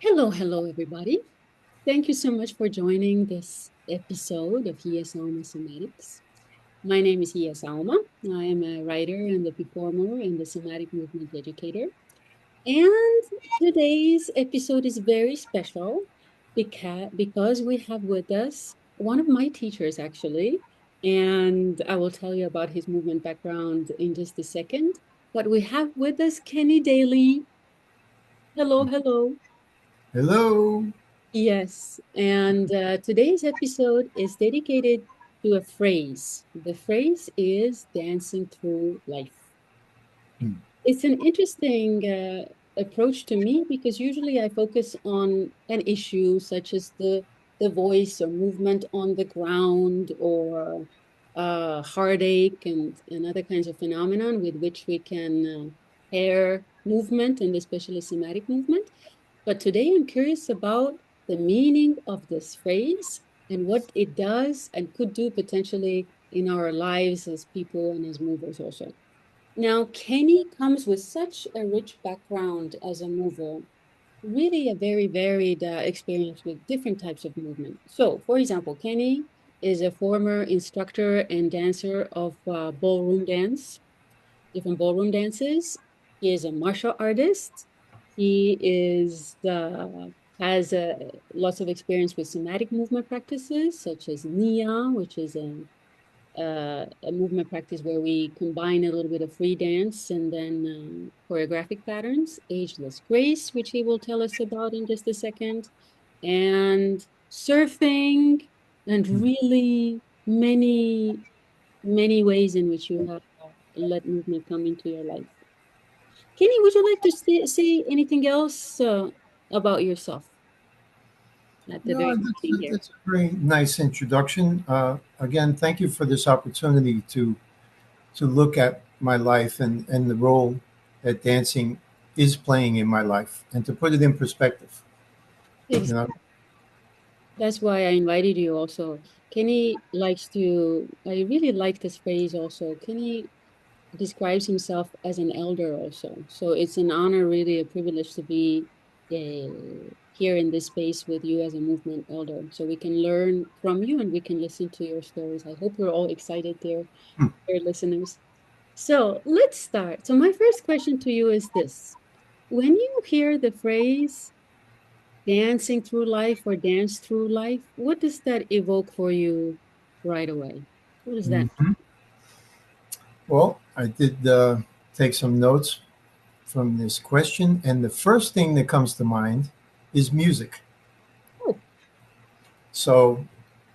Hello, everybody. Thank you so much for joining this episode of Hiie Somatics. My name is Hiie. I am a writer and a performer and a somatic movement educator. And today's episode is very special because we have with us one of my teachers, actually. And I will tell you about his movement background in just a second. But we have with us Kenny Daley. Hello. Hello. Yes, and today's episode is dedicated to a phrase. The phrase is dancing through life. Hmm. It's an interesting approach to me because usually I focus on an issue such as the voice or movement on the ground or heartache and other kinds of phenomenon with which we can pair movement and especially somatic movement. But today I'm curious about the meaning of this phrase and what it does and could do potentially in our lives as people and as movers also. Now, Kenny comes with such a rich background as a mover, really a very varied experience with different types of movement. So, for example, Kenny is a former instructor and dancer of ballroom dance, different ballroom dances. He is a martial artist. He is has lots of experience with somatic movement practices such as Nia, which is a movement practice where we combine a little bit of free dance and then choreographic patterns. Ageless Grace, which he will tell us about in just a second, and surfing, and Hmm. really many ways in which you have let movement come into your life. Kenny, would you like to say anything else about yourself at the No, very that's beginning here? that's a very nice introduction. Again, thank you for this opportunity to look at my life and the role that dancing is playing in my life, and to put it in perspective. You know, Exactly. That's why I invited you also. Kenny likes to, I really like this phrase also. Kenny describes himself as an elder also. So it's an honor, really a privilege to be here in this space with you as a movement elder. So we can learn from you and we can listen to your stories. I hope you're all excited there, Hmm. dear listeners. So let's start. So my first question to you is this. When you hear the phrase dancing through life or dance through life, what does that evoke for you right away? What does that Mhm. Well, I did take some notes from this question, and the first thing that comes to mind is music. mean? Oh, So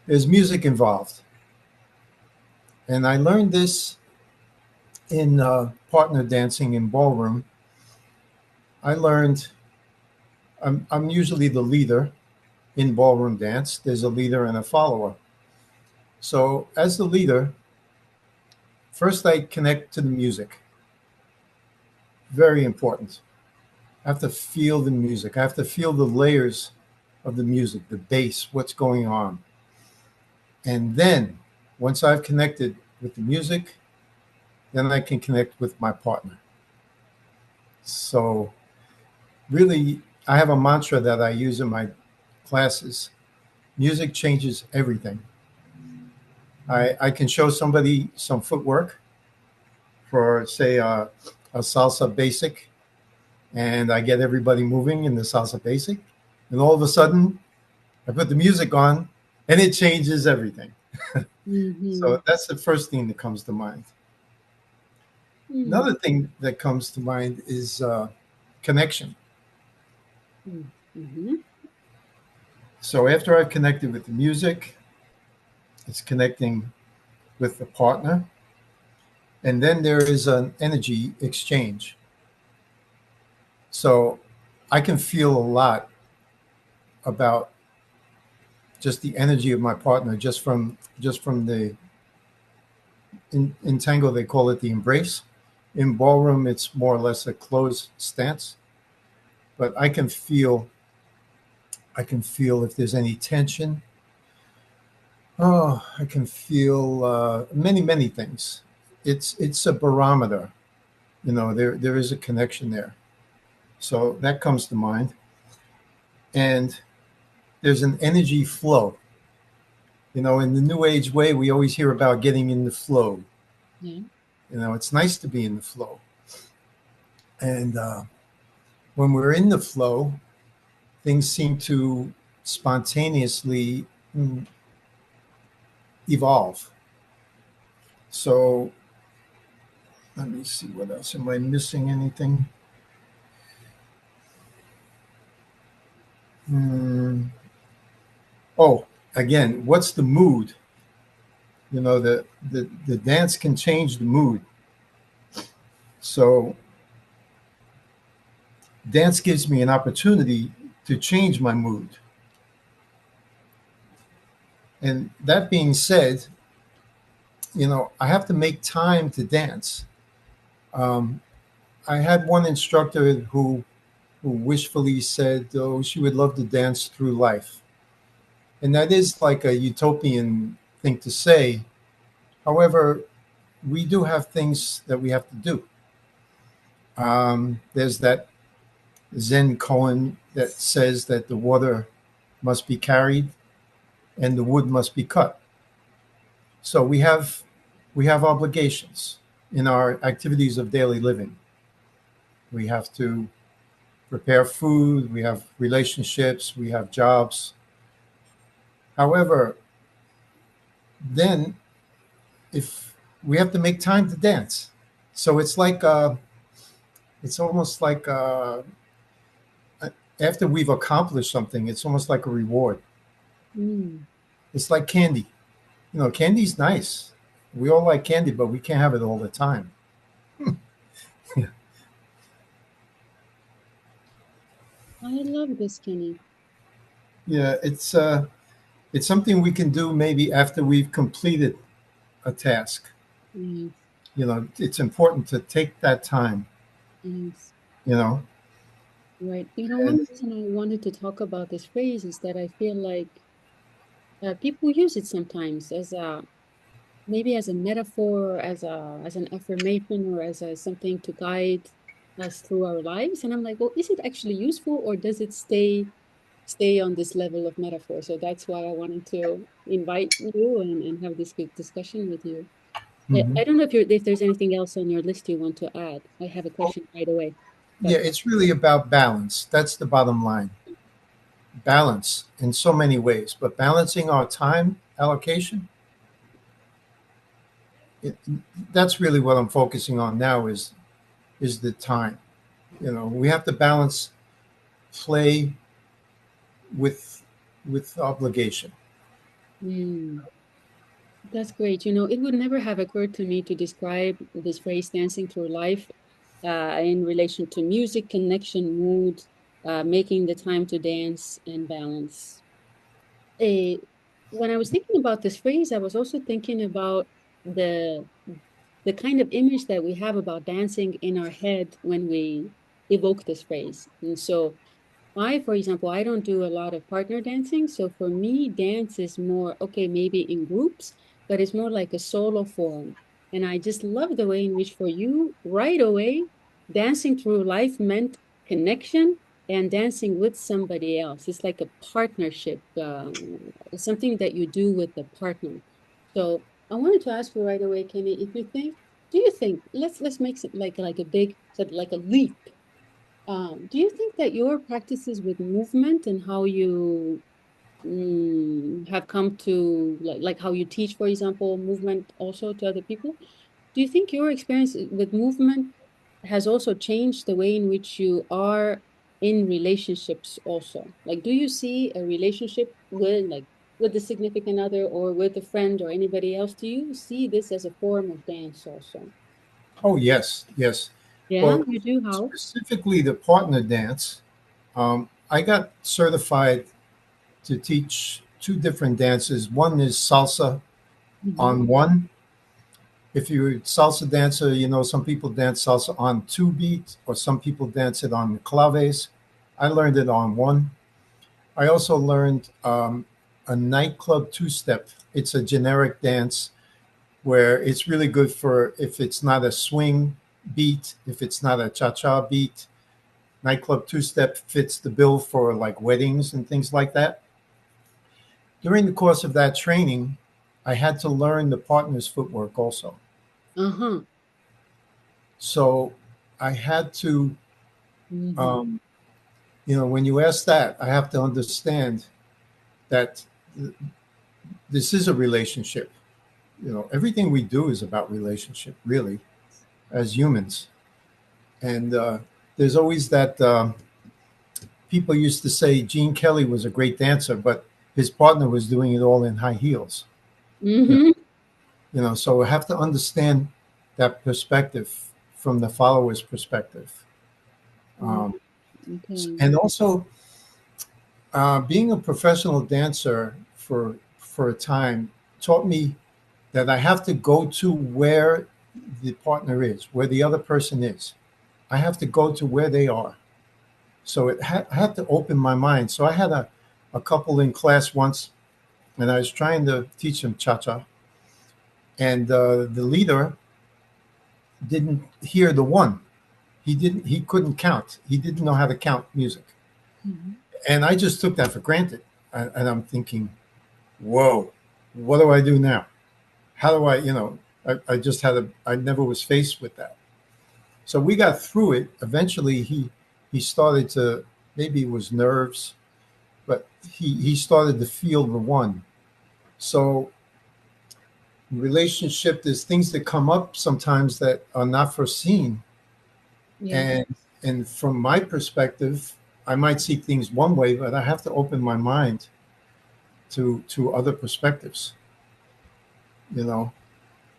there's music involved, and I learned this in partner dancing in ballroom. I learned I'm usually the leader in ballroom dance. There's a leader and a follower. So, as the leader, first I connect to the music. Very important. I have to feel the music. I have to feel the layers of the music, the bass, what's going on. And then, once I've connected with the music, then I can connect with my partner. So, really, I have a mantra that I use in my classes. Music changes everything. I can show somebody some footwork for, say, a salsa basic, and I get everybody moving in the salsa basic. And all of a sudden, I put the music on, and it changes everything. mm-hmm. So that's the first thing that comes to mind. Mm-hmm. Another thing that comes to mind is connection. Mm-hmm. So after I've connected with the music, it's connecting with the partner, and then there is an energy exchange. So I can feel a lot about just the energy of my partner just from the in tango they call it the embrace. In ballroom it's more or less a closed stance, but I can feel if there's any tension. Oh, I can feel many things. It's a barometer. There is a connection there. So that comes to mind. and there's an energy flow. In the new age way, we always hear about getting in the flow. Yeah. It's nice to be in the flow. And when we're in the flow, things seem to spontaneously mm, evolve. So let me see what else. Am I missing anything? Hmm. Oh, again, what's the mood? The dance can change the mood. So dance gives me an opportunity to change my mood. And that being said, I have to make time to dance. Um, I had one instructor who wishfully said, "Oh, she would love to dance through life," and that is like a utopian thing to say. However, we do have things that we have to do. There's that Zen koan that says that the water must be carried and the wood must be cut. So we have obligations in our activities of daily living. We have to prepare food, we have relationships, we have jobs. However, then if we have to make time to dance, so it's almost like after we've accomplished something, it's almost like a reward. Mm. It's like candy. Candy's nice. We all like candy, but we can't have it all the time. I love this, Kenny. Yeah, it's something we can do maybe after we've completed a task. Yes, It's important to take that time. yes. You know, Right. One and reason I wanted to talk about this phrase is that I feel like people use it sometimes as a maybe as a metaphor, as an affirmation, or as a something to guide us through our lives. And I'm like, well, is it actually useful, or does it stay on this level of metaphor? So that's why I wanted to invite you and have this good discussion with you. mhm. I don't know if there's anything else on your list you want to add. I have a question right away, Yeah, but it's really about balance. That's the bottom line. Balance in so many ways, but balancing our time allocation, it, that's really what I'm focusing on now is the time. We have to balance play with obligation. mm, that's great. It would never have occurred to me to describe this phrase dancing through life in relation to music, connection, mood, making the time to dance and balance. Eh, when I was thinking about this phrase, I was also thinking about the the kind of image that we have about dancing in our head when we evoke this phrase. And so for example, I don't do a lot of partner dancing. So for me, dance is more, okay, maybe in groups, but it's more like a solo form. And I just love the way in which for you, right away, dancing through life meant connection and dancing with somebody else. It's like a partnership, something that you do with a partner. So I wanted to ask you right away, Kenny, if you think, do you think, let's make it like a big, like a leap. Do you think that your practices with movement and how you have come to like how you teach, for example, movement also to other people, do you think your experience with movement has also changed the way in which you are in relationships also? Like, do you see a relationship with the significant other or with a friend or anybody else? Do you see this as a form of dance also? Oh yes, yes. Yeah, Well, you do. How? specifically the partner dance. I got certified to teach two different dances. One is salsa Hmm. on one. If you're a salsa dancer, some people dance salsa on two beats, or some people dance it on claves. I learned it on one. I also learned a nightclub two step. It's a generic dance where it's really good for if it's not a swing beat, if it's not a cha cha beat. nightclub two-step fits the bill for like weddings and things like that. During the course of that training, I had to learn the partner's footwork also. Uh-huh. So I had to, Mm-hmm. um, when you ask that, I have to understand that this is a relationship. Everything we do is about relationship, really, as humans. And there's always that people used to say Gene Kelly was a great dancer, but his partner was doing it all in high heels. You know, Mm-hmm. so we have to understand that perspective from the follower's perspective. Um, Okay. and also, being a professional dancer for a time taught me that I have to go to where the partner is, where the other person is. I have to go to where they are. So I had to open my mind. So I had a couple in class once, and I was trying to teach them cha-cha, and the leader didn't hear the one. He couldn't count. He didn't know how to count music, Mm-hmm. and I just took that for granted. And I'm thinking, whoa, what do I do now? How do I, I just I never was faced with that. So we got through it. Eventually, he started to, maybe it was nerves, but he started to feel the one. So relationship, there's things that come up sometimes that are not foreseen, Yes. and from my perspective, I might see things one way, but I have to open my mind to other perspectives. You know,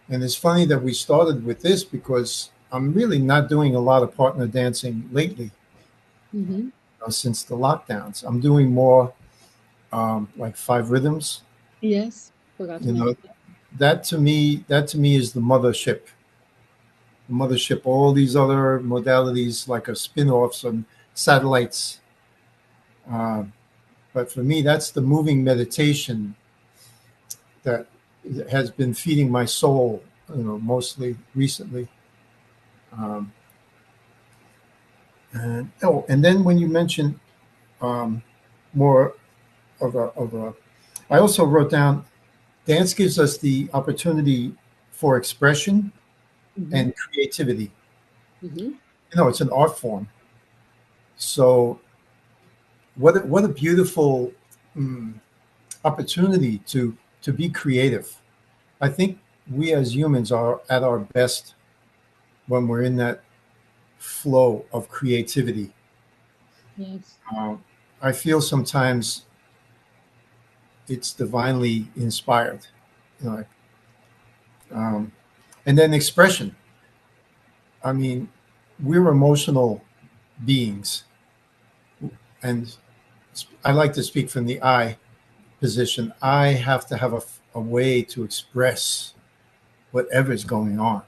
and it's funny that we started with this because I'm really not doing a lot of partner dancing lately, Mm-hmm. since the lockdowns. I'm doing more like five rhythms. Yes. Forgot to You know, mention that. that to me is the mothership. The mothership. All these other modalities like a spin-offs and satellites. Uh, but for me, that's the moving meditation that has been feeding my soul. Mostly recently. Um, and then when you mention um, more of a, I also wrote down dance gives us the opportunity for expression Mm-hmm. and creativity. Mm-hmm. It's an art form. So what a beautiful mm, opportunity to be creative. I think we as humans are at our best when we're in that flow of creativity. Yes. Um, I feel sometimes it's divinely inspired. You know, um, and then expression. I mean, we're emotional beings, and I like to speak from the I position. I have to have a way to express whatever is going on.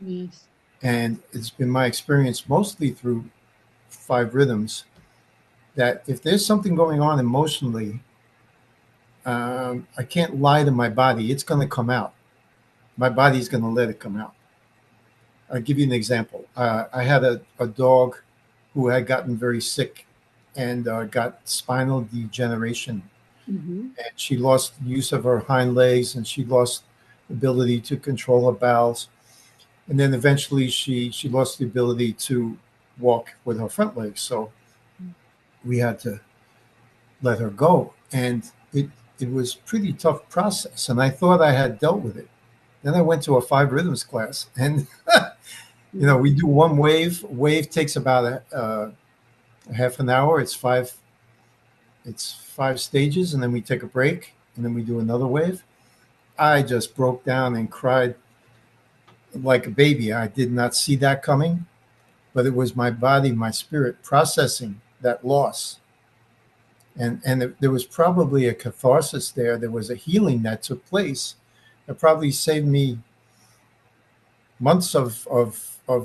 Yes. And it's been my experience mostly through five rhythms that if there's something going on emotionally, I can't lie to my body. It's going to come out. My body's going to let it come out. I'll give you an example. I had a dog who had gotten very sick and got spinal degeneration. Mm-hmm. And she lost use of her hind legs and she lost ability to control her bowels. And then eventually she lost the ability to walk with her front legs. So we had to let her go. And it was a pretty tough process. And I thought I had dealt with it. Then I went to a five rhythms class and we do one wave. Wave takes about a half an hour. It's five stages, and then we take a break, and then we do another wave. I just broke down and cried like a baby. I did not see that coming, but it was my body, my spirit processing that loss. And there was probably a catharsis there. There was a healing that took place that probably saved me months of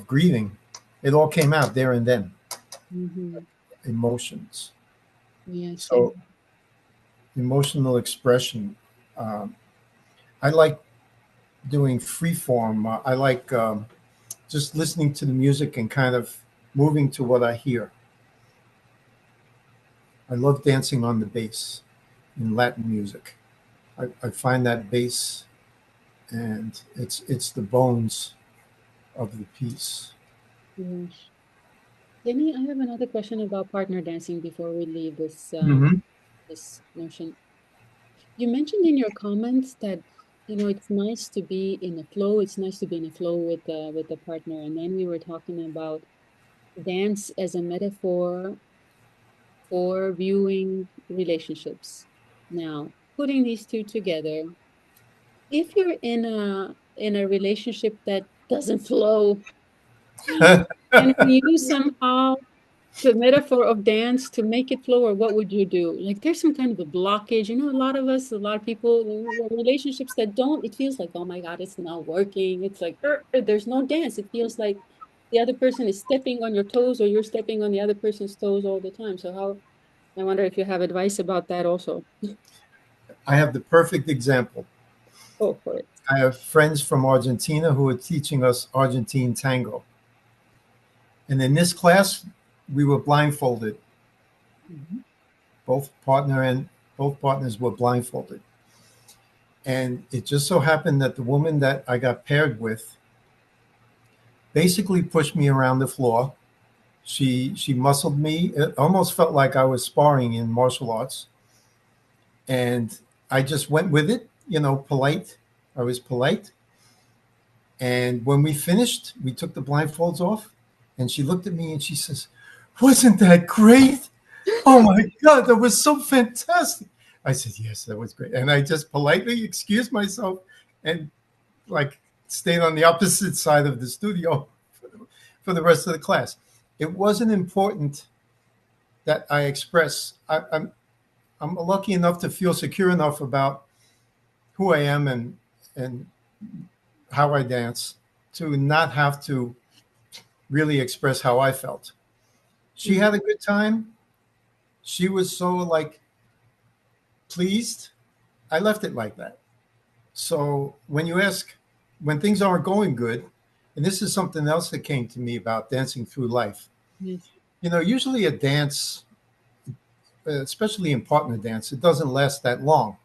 grieving. It all came out there and then, Mm-hmm. emotions. Yes. So emotional expression. Um, I like doing free form. I like just listening to the music and kind of moving to what I hear. I love dancing on the bass in Latin music. I find that bass, and it's the bones of the piece. Yes. Kenny, I have another question about partner dancing before we leave Hmm. this notion. You mentioned in your comments that it's nice to be in a flow. It's nice to be in a flow with the partner, and then we were talking about dance as a metaphor for viewing relationships. Now, putting these two together, if you're in a relationship that doesn't flow, and you somehow the metaphor of dance to make it flow, or what would you do? Like there's some kind of a blockage. A lot of us, a lot of people, relationships that don't, it feels like, oh my God, it's not working. It's like, there's no dance. It feels like the other person is stepping on your toes or you're stepping on the other person's toes all the time. So how, I wonder if you have advice about that also. I have the perfect example. Go for it. I have friends from Argentina who are teaching us Argentine tango. And in this class, we were blindfolded. Mhm. Both partner and both partners were blindfolded. And it just so happened that the woman that I got paired with basically pushed me around the floor. She muscled me. It almost felt like I was sparring in martial arts. And I just went with it, polite. I was polite. And when we finished, we took the blindfolds off. And she looked at me and she says, "Wasn't that great? Oh my God, that was so fantastic." I said, "Yes, that was great." And I just politely excused myself and like stayed on the opposite side of the studio for the rest of the class. It wasn't important that I express. I'm lucky enough to feel secure enough about who I am and how I dance to not have to really express how I felt. She Mhm. had a good time. She was so like pleased. I left it like that. So when you ask, when things aren't going good, and this is something else that came to me about dancing through life. Yes. Usually a dance, especially in partner dance, it doesn't last that long.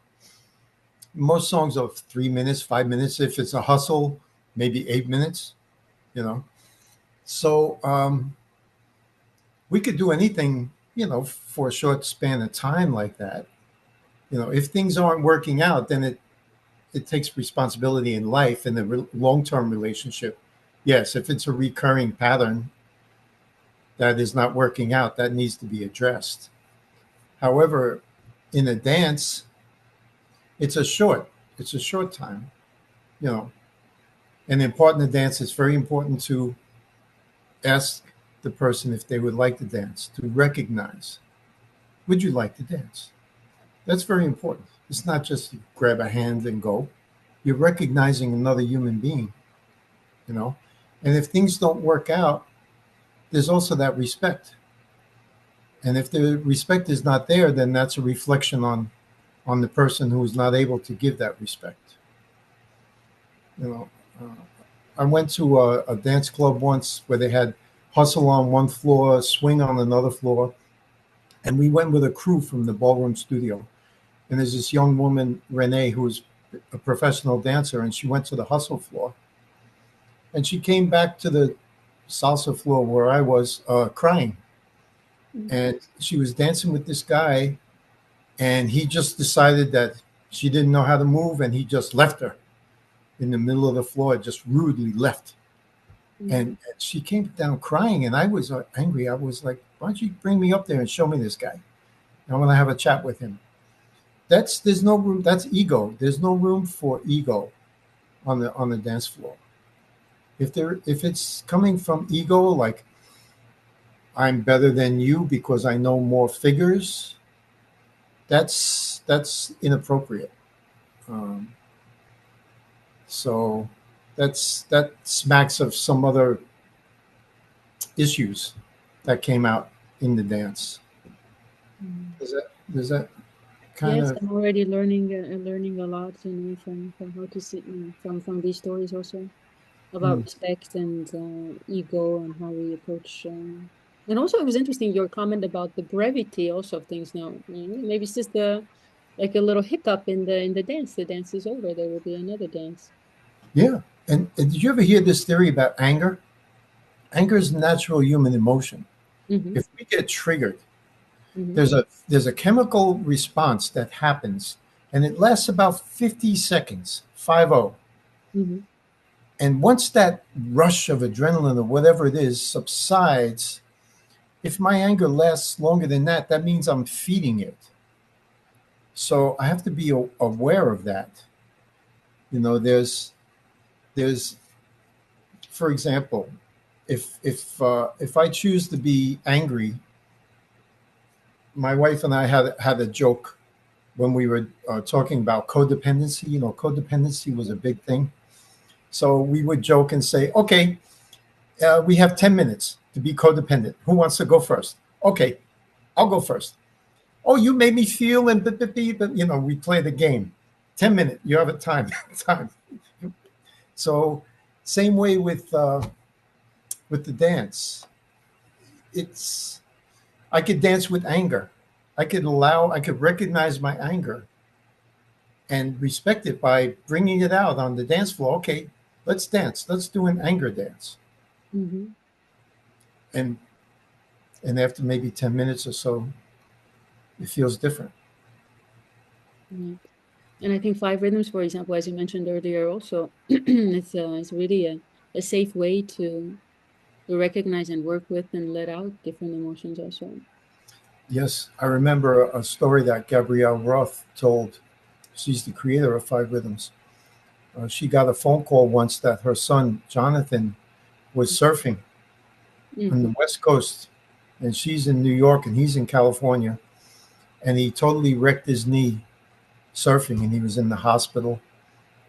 Most songs are 3 minutes, 5 minutes. If it's a hustle, maybe 8 minutes. You know, so we could do anything. For a short span of time like that. If things aren't working out, then it takes responsibility in life in a long-term relationship. Yes, if it's a recurring pattern that is not working out, that needs to be addressed. However, in a dance, it's a short it's a short time, you know. And in partner dance, it's very important to ask the person if they would like to dance, to recognize, would you like to dance? That's very important. It's not just you grab a hand and go. You're recognizing another human being, you know. And if things don't work out, there's also that respect. And if the respect is not there, then that's a reflection on the person who is not able to give that respect. You know, uh, I went to a dance club once where they had hustle on one floor, swing on another floor, and we went with a crew from the ballroom studio. And there's this young woman, Renee, who's a professional dancer, and she went to the hustle floor, and she came back to the salsa floor where I was crying, Mhm. and she was dancing with this guy, and he just decided that she didn't know how to move, and he just left her in the middle of the floor, just rudely left. And Mhm. she came down crying, and I was angry. I was like, "Why don't you bring me up there and show me this guy? I want to have a chat with him." There's no room. That's ego. There's no room for ego on the dance floor. If it's coming from ego, like I'm better than you because I know more figures, that's inappropriate. Um, so that smacks of some other issues that came out in the dance. Mhm. Does that kind Yes, of I'm already learning a lot, from how to see, from these stories also about mm, respect and ego and how we approach. And also, it was interesting your comment about the brevity also of things now. Maybe it's just like a little hiccup in the dance. The dance is over. There will be another dance. Yeah. And did you ever hear this theory about anger? Anger is a natural human emotion. Mm-hmm. If we get triggered, Mm-hmm. there's a chemical response that happens, and it lasts about 50 seconds, 50. Mm-hmm. And once that rush of adrenaline or whatever it is subsides, if my anger lasts longer than that, that means I'm feeding it. So I have to be aware of that. You know, there's for example, if I choose to be angry, my wife and I had a joke when we were talking about codependency. You know, codependency was a big thing. So we would joke and say, okay, we have 10 minutes to be codependent. Who wants to go first? Okay, I'll go first. Oh, you made me feel, and but you know, we play the game. 10 minutes, you have a time. time. So same way with the dance. It's I could dance with anger. I could recognize my anger and respect it by bringing it out on the dance floor. Okay, let's dance. Let's do an anger dance. Mm-hmm. And and after maybe 10 minutes or so, it feels different. Right. And I think five rhythms, for example, as you mentioned earlier, also it's really a safe way to recognize and work with and let out different emotions also. Yes, I remember a story that Gabrielle Roth told. She's the creator of Five Rhythms. She got a phone call once that her son, Jonathan, was surfing on Mm-hmm. the West Coast, and she's in New York and he's in California. And he totally wrecked his knee surfing, and he was in the hospital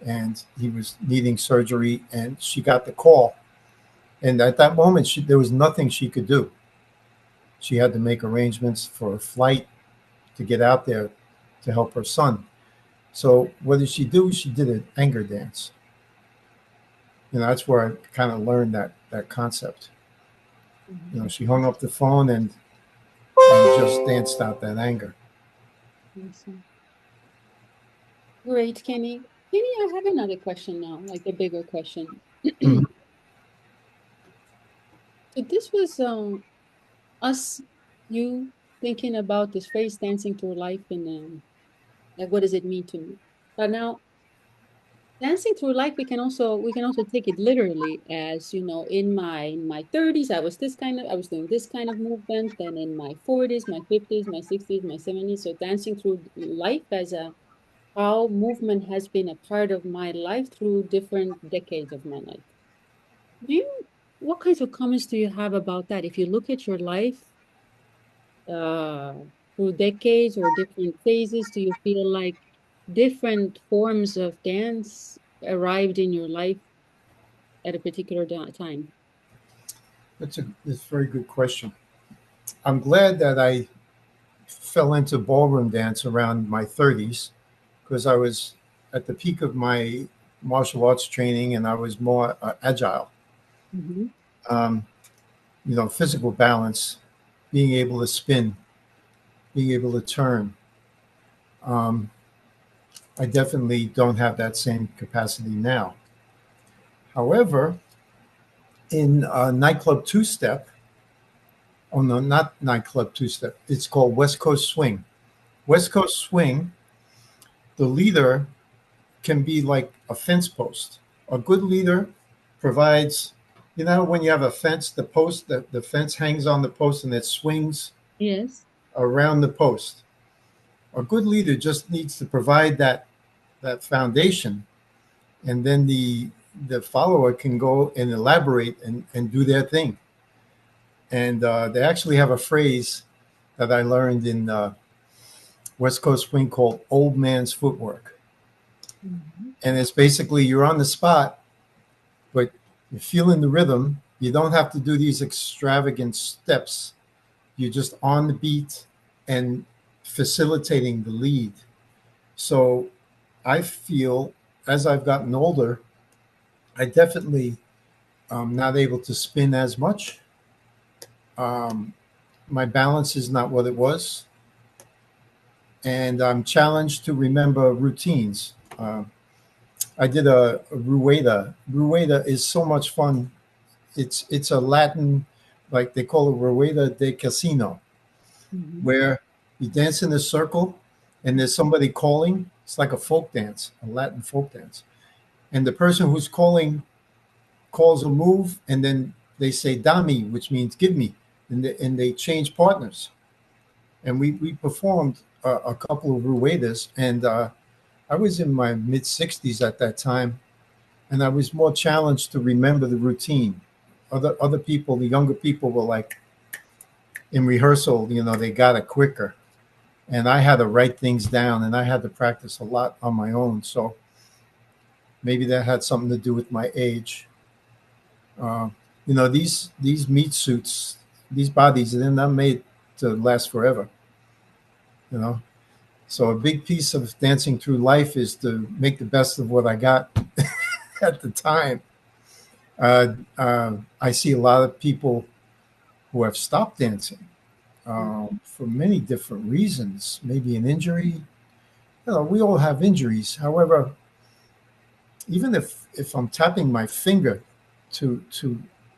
and he was needing surgery. And she got the call. And at that moment, there was nothing she could do. She had to make arrangements for a flight to get out there to help her son. So what did she do? She did an anger dance. You know, that's where I kind of learned that concept. You know, she hung up the phone and just danced out that anger. Mm-hmm. Great, Kenny. Kenny, I have another question now, like a bigger question. Mhm. So this was us, you thinking about this phrase dancing through life and like what does it mean to me? But now dancing through life, we can also take it literally as, in my 30s, I was doing this kind of movement, then in my 40s, my 50s, my 60s, my 70s. So dancing through life as a how movement has been a part of my life through different decades of my life. Do you, what kinds of comments do you have about that? If you look at your life uh, through decades or different phases, do you feel like different forms of dance arrived in your life at a particular time? That's a very good question. I'm glad that I fell into ballroom dance around my 30s because I was at the peak of my martial arts training and I was more agile. Hmm. Um, you know, physical balance, being able to spin, being able to turn. Um, I definitely don't have that same capacity now. However, in nightclub two step, oh no, not nightclub two step, it's called West Coast Swing. West Coast Swing, the leader can be like a fence post. A good leader provides, you know, when you have a fence, the fence hangs on the post and it swings Yes. around the post. A good leader just needs to provide that foundation, and then the follower can go and elaborate and do their thing. And they actually have a phrase that I learned in West Coast Swing called "old man's footwork," Mhm. and it's basically you're on the spot, but you're feeling the rhythm. You don't have to do these extravagant steps. You're just on the beat and facilitating the lead. So I feel as I've gotten older, I definitely not able to spin as much. Um, my balance is not what it was, and I'm challenged to remember routines. I did a rueda. Rueda is so much fun. It's a Latin, like they call it rueda de casino, Mhm. where you dance in a circle, and there's somebody calling. It's like a folk dance, a Latin folk dance, and the person who's calling calls a move, and then they say "dami," which means "give me," and they change partners. And we performed a couple of ruedas, and I was in my mid 60s at that time, and I was more challenged to remember the routine. Other people, the younger people, were like in rehearsal, they got it quicker, and I had to write things down, and I had to practice a lot on my own. So maybe that had something to do with my age. Uh, these meat suits, these bodies, they're not made to last forever. You know, so a big piece of dancing through life is to make the best of what I got at the time. I see a lot of people who have stopped dancing for many different reasons. Maybe an injury. We all have injuries. However, even if I'm tapping my finger to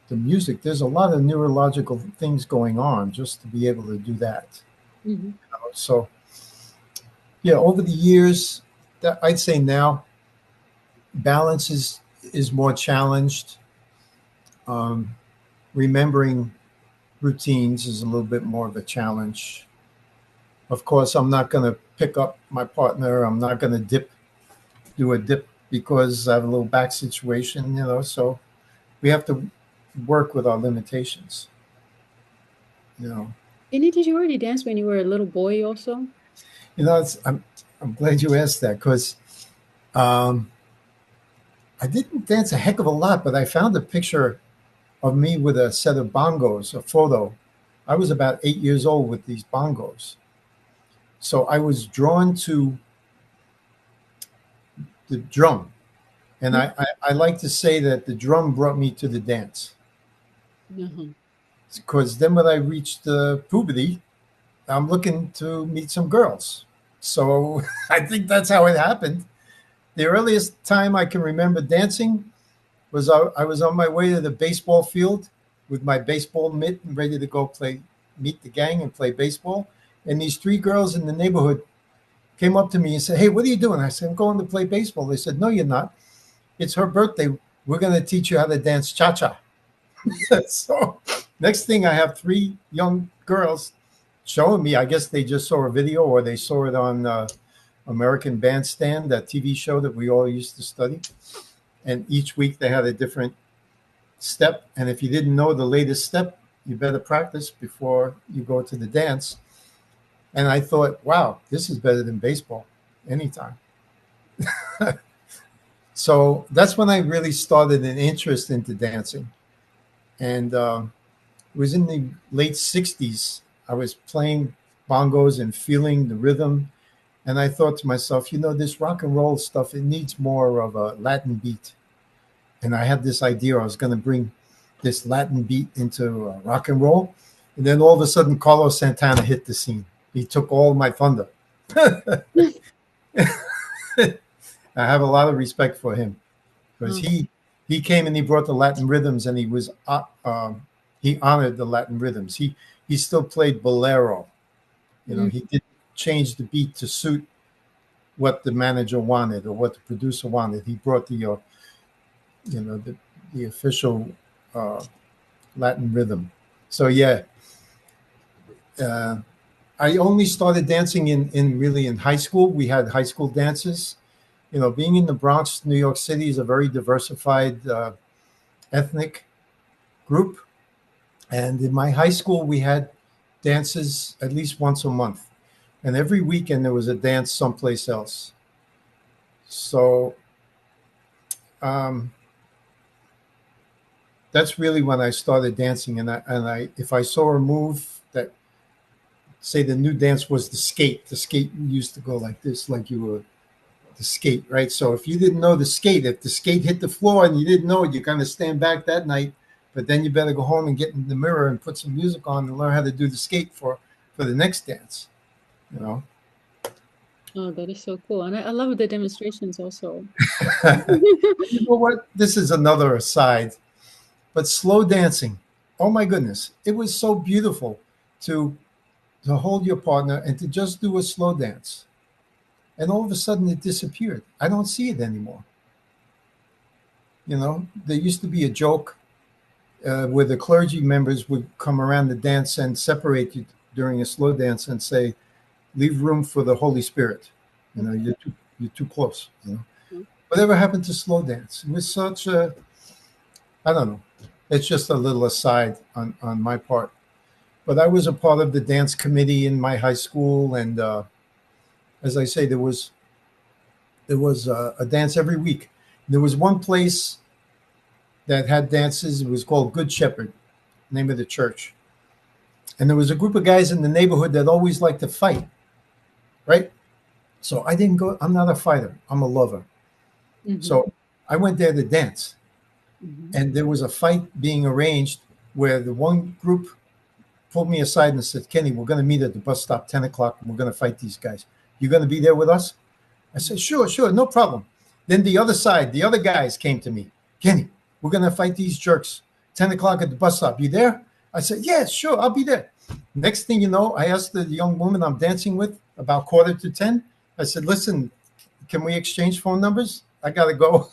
the music, there's a lot of neurological things going on just to be able to do that. Mhm. So yeah, over the years, I'd say now balance is more challenged. Um, Remembering routines is a little bit more of a challenge. Of course, I'm not going to pick up my partner. I'm not going to do a dip because I have a little back situation, So we have to work with our limitations, you know. And did you already dance when you were a little boy also? I'm glad you asked that because um, I didn't dance a heck of a lot, but I found a picture of me with a set of bongos, a photo. I was about 8 years old with these bongos. So I was drawn to the drum. And Mm. I like to say that the drum brought me to the dance. Uh-huh. Because then when I reached puberty, I'm looking to meet some girls. So I think that's how it happened. The earliest time I can remember dancing was I was on my way to the baseball field with my baseball mitt and ready to go meet the gang and play baseball. And these three girls in the neighborhood came up to me and said, "Hey, what are you doing?" I said, "I'm going to play baseball." They said, "No, you're not. It's her birthday. We're going to teach you how to dance cha-cha." So next thing, I have three young girls showing me. I guess they just saw a video or they saw it on American Bandstand, that TV show that we all used to study. And each week they had a different step. And if you didn't know the latest step, you better practice before you go to the dance. And I thought, wow, this is better than baseball anytime. So that's when I really started an interest into dancing. And it was in the late 60s. I was playing bongos and feeling the rhythm. And I thought to myself, this rock and roll stuff, it needs more of a Latin beat. And I had this idea I was going to bring this Latin beat into rock and roll. And then all of a sudden, Carlos Santana hit the scene. He took all my thunder. I have a lot of respect for him because Oh. he came and he brought the Latin rhythms, and he honored the Latin rhythms. He still played bolero. Mm. He didn't change the beat to suit what the manager wanted or what the producer wanted. He brought the official uh, Latin rhythm. So yeah, uh, I only started dancing in really in high school. We had high school dances. Being in the Bronx, New York City is a very diversified ethnic group. And in my high school, we had dances at least once a month. And every weekend there was a dance someplace else. So um, that's really when I started dancing. And I if I saw a move that, say, the new dance was the skate. The skate used to go like this, like you were the skate, right? So if you didn't know the skate, if the skate hit the floor and you didn't know it, you kind of stand back that night. but then you better go home and get in the mirror and put some music on and learn how to do the skate for the next dance. You know. Oh, that is so cool. And I love the demonstrations also. You know what? This is another aside, but slow dancing. Oh my goodness, it was so beautiful to hold your partner and to just do a slow dance, and all of a sudden it disappeared. I don't see it anymore. You know, there used to be a joke where the clergy members would come around the dance and separate you during a slow dance and say, "Leave room for the Holy Spirit." You know, Okay. you're too close. You know, whatever happened to slow dance? It was such a, I don't know. It's just a little aside on my part. But I was a part of the dance committee in my high school, and as I say, there was a dance every week. There was one place that had dances. It was called Good Shepherd, name of the church. And there was a group of guys in the neighborhood that always liked to fight, right? So I didn't go. I'm not a fighter. I'm a lover. Hmm. So I went there to dance, Hmm. and there was a fight being arranged where the one group pulled me aside and said, "Kenny, we're going to meet at the bus stop 10 o'clock, and we're going to fight these guys. You going to be there with us?" I said, "Sure, sure, no problem." Then the other side, the other guys came to me. "Kenny, we're going to fight these jerks 10 o'clock at the bus stop. You there?" I said, "Yeah, sure, I'll be there." Next thing you know, I asked the young woman I'm dancing with about quarter to 10. I said, "Listen, can we exchange phone numbers? I got to go."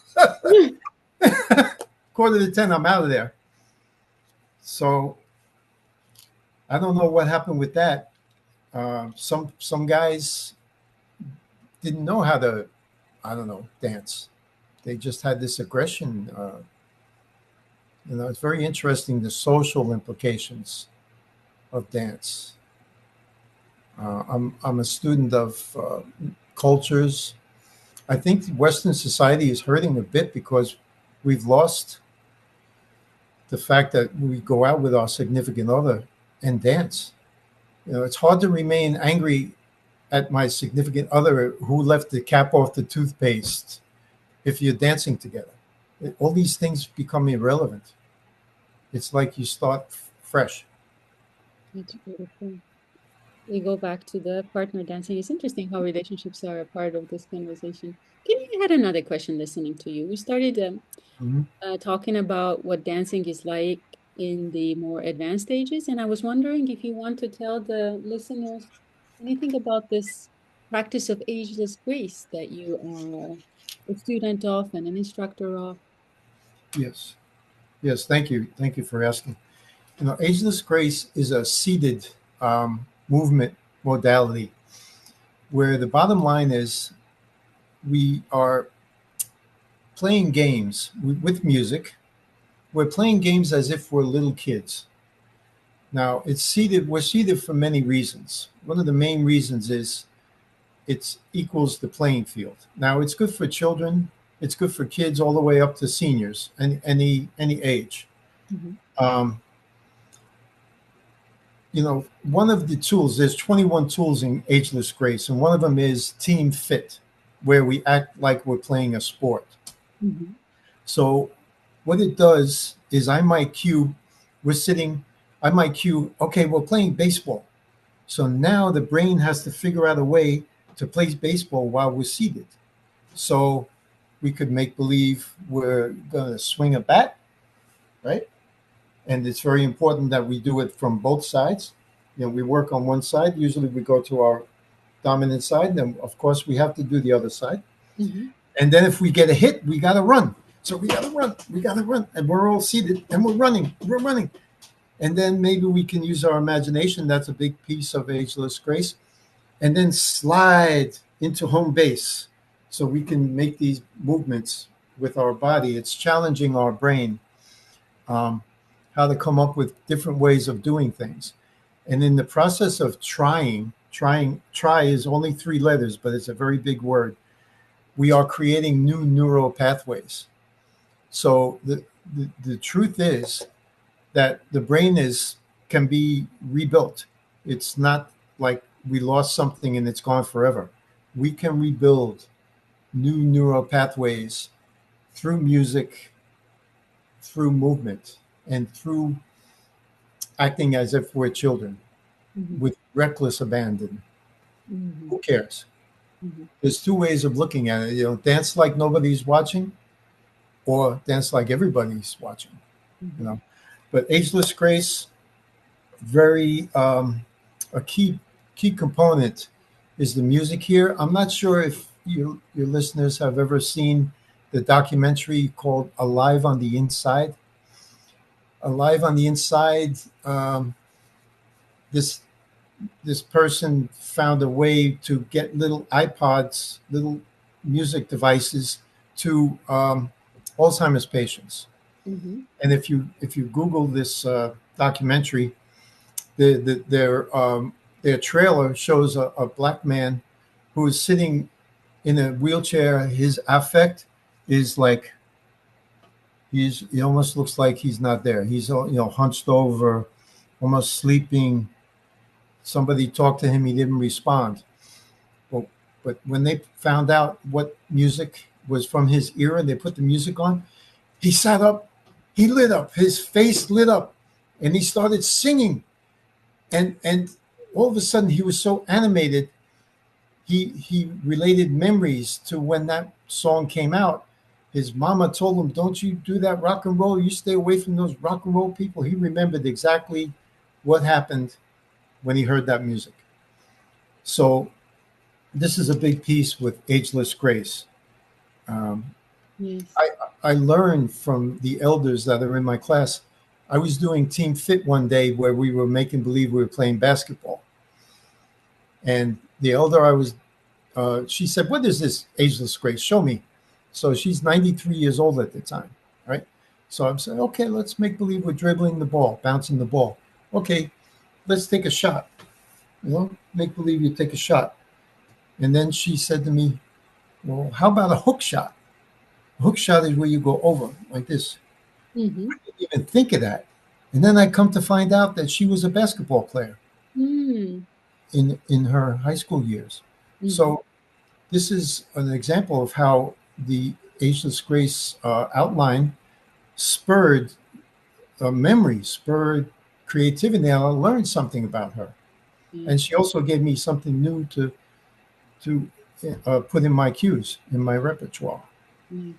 Quarter to 10, I'm out of there. So I don't know what happened with that. Some guys didn't know how to, I don't know, dance. They just had this aggression. You know, it's very interesting the social implications of dance. I'm a student of cultures. I think Western society is hurting a bit because we've lost the fact that we go out with our significant other and dance. You know, it's hard to remain angry at my significant other who left the cap off the toothpaste if you're dancing together. All these things become irrelevant. It's like you start fresh. That's beautiful. We go back to the partner dancing. It's interesting how relationships are a part of this conversation. Kenny, I had another question listening to you. We started Mhm. talking about what dancing is like in the more advanced stages, and I was wondering if you want to tell the listeners anything about this practice of ageless grace that you are a student of and an instructor of. Yes. Yes. Thank you. Thank you for asking. You know, Ageless Grace is a seated movement modality where the bottom line is we are playing games with music. We're playing games as if we're little kids. Now, it's seated. We're seated for many reasons. One of the main reasons is it equals the playing field. Now, it's good for children. It's good for kids all the way up to seniors, and any age. Mhm. Um, you know, one of the tools, there's 21 tools in Ageless Grace, and one of them is Team Fit, where we act like we're playing a sport. Mhm. So, what it does is I might cue, we're sitting, I might cue, okay, we're playing baseball. So now the brain has to figure out a way to play baseball while we're seated. So, we could make believe we're going to swing a bat, right? And it's very important that we do it from both sides. You know, we work on one side. Usually we go to our dominant side. Then, of course, we have to do the other side. Mhm. And then if we get a hit, we got to run. So we got to run. We got to run. And we're all seated and we're running. We're running. And then maybe we can use our imagination. That's a big piece of Ageless Grace. And then slide into home base so we can make these movements with our body. It's challenging our brain, um, how to come up with different ways of doing things. And in the process of try is only three letters, but it's a very big word. We are creating new neural pathways. So the truth is that the brain is can be rebuilt. It's not like we lost something and it's gone forever. We can rebuild new neural pathways through music, through movement. and through acting as if we're children Mhm. with reckless abandon. Mhm. Who cares? Mhm. There's two ways of looking at it. Dance like nobody's watching, or dance like everybody's watching. You Mhm. know, but Ageless Grace, very a key component is the music here. I'm not sure if your listeners have ever seen the documentary called "Alive on the Inside." Alive on the Inside. This this person found a way to get little iPods, little music devices to Alzheimer's patients. Mhm. And if you Google this documentary, the, the, their trailer shows a black man who is sitting in a wheelchair. His affect is like he almost looks like he's not there. He's hunched over, almost sleeping. Somebody talked to him, he didn't respond. Well, but when they found out what music was from his era, they put the music on. He sat up, he lit up, his face lit up, and he started singing. And all of a sudden, he was so animated. He related memories to when that song came out. His mama told him, "Don't you do that rock and roll? You stay away from those rock and roll people." He remembered exactly what happened when he heard that music. So this is a big piece with Ageless Grace. Um, Yes. I I learned from the elders that are in my class. I was doing team fit one day where we were making believe we were playing basketball, and the elder I was, she said, "What is this Ageless Grace? Show me." So she's 93 years old at the time, right? So I'm saying, "Okay, let's make believe we're dribbling the ball, bouncing the ball. Okay, let's take a shot. Make believe you take a shot." And then she said to me, "Well, how about a hook shot? A hook shot is where you go over like this." Mhm. Didn't even think of that. And then I come to find out that she was a basketball player Mm. in her high school years. Mhm. So this is an example of how the Ageless Grace outline spurred memory, spurred creativity. And I learned something about her, and Yes. she also gave me something new to put in my cues in my repertoire. Yes.